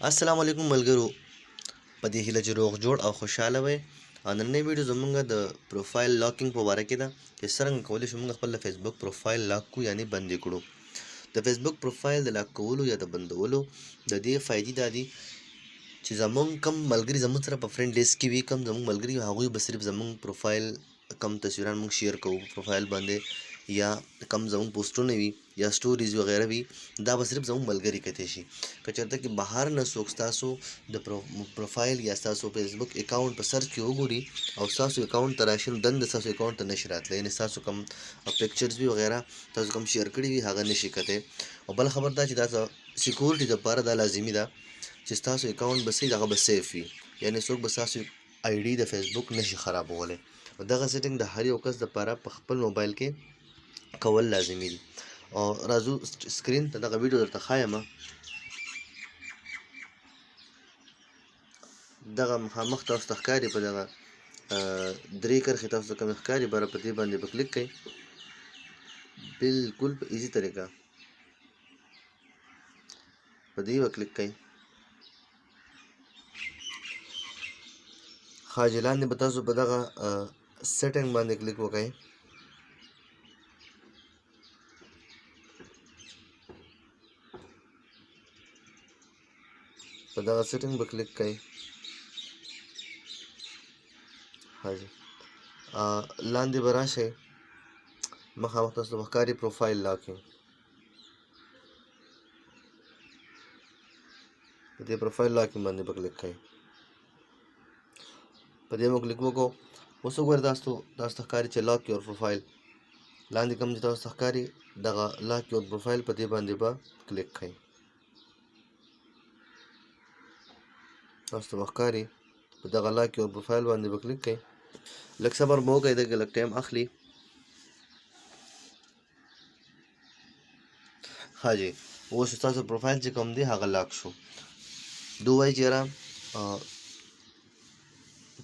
السلام علیکم ملګرو، په دې هیله چې روغ جوړ او خوشحاله وئ. نننۍ ویډیو زموږ د پروفایل لاکینګ په باره کې ده چې څرنګه کولی شو موږ خپل فیسبوک پروفایل لاک کړو، یعنې بندې کړو. د فیسبوک پروفایل د لاک کولو یا د بندولو د دې فایدې دا دي چې زموږ کم ملګري زموږ سره په فرینډ لیست کې وي، کم زموږ ملګري هغوی به صرف زموږ پروفایل کم تصویران موږ شیر کوو پروفایل باندې، یا کم زموږ پوسټونه وي یا سټوریز وغیره وي، دا به صرف زموږ ملګري کتی شي. که چېرته کې بهر نه څوک ستاسو د پروفایل یا ستاسو فیسبوک اکاونټ په سرچ کې وګوري او ستاسو اکاونټ ته راشي، نو دنده ستاسو اکاونټ ته نشي راتلی، یعنې ستاسو کم پکچرز وي وغیره تاسو کم شیر کړي وي هغه نشي کتی. او بله خبر دا چې دا سیکورټي دپاره دا لازمي ده چې ستاسو اکاونټ به صحیح هغه به سیف وي، یعنې څوک به ستاسو آی ډي د فیسبوک نشي خرابولی. دغه سیټینګ د هر یو کس دپاره په خپل موبایل کې کول لازمي دي. او راځو سکرین ته دغه ویډیو درته ښایمه. دغه مخامخ تاسو ته ښکاري، په دغه درې کرښې تاسو ته کومې ښکاري بره په دې باندې به کلیک کوئ، بالکل په ایزي طریقه په دې به کلیک کوئ. ښه، لاندې به تاسو په دغه سیټینګ باندې کلیک وکړئ. په دغه سیټینګ به کلیک کوئ. حاجی لاندې به راشئ، مخامخ تاسو ته به ښکاري پروفایل لاکینګ. په دې پروفایل لاکینګ باندې به کلیک کوئ. په دې مو کلیک وکړو. اوس وګورئ تاسو ته ښکاري چې لاک یور پروفایل، لاندې کوم چې تاسو ته ښکاري دغه لاک یور پروفایل په دې باندې به کلیک کوئ. تاسو ته به ښکاري په دغه لاک یور پروفایل باندې به کلیک کوئ. لږ صبر به وکړئ، دغه لږ ټایم اخلي. ښه جی، اوس ستاسو پروفایل چې کوم دی هغه لاک شو. دوی وایي چې یاره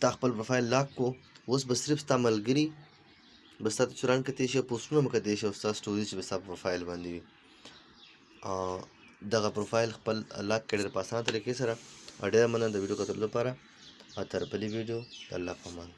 تا خپل پروفایل لاک کو، اوس به صرف ستا ملګري به ستا تصویران کتی شي، پوسټونه به کتی شي او ستا سټوریز به ستا پروفایل باندې وي. دغه پروفایل خپل لاک کړئ ډېر په اسانه طریقې سره. ډېره مننه د ویډیو کتلو لپاره. تر بلې ویډیو، د الله په امان.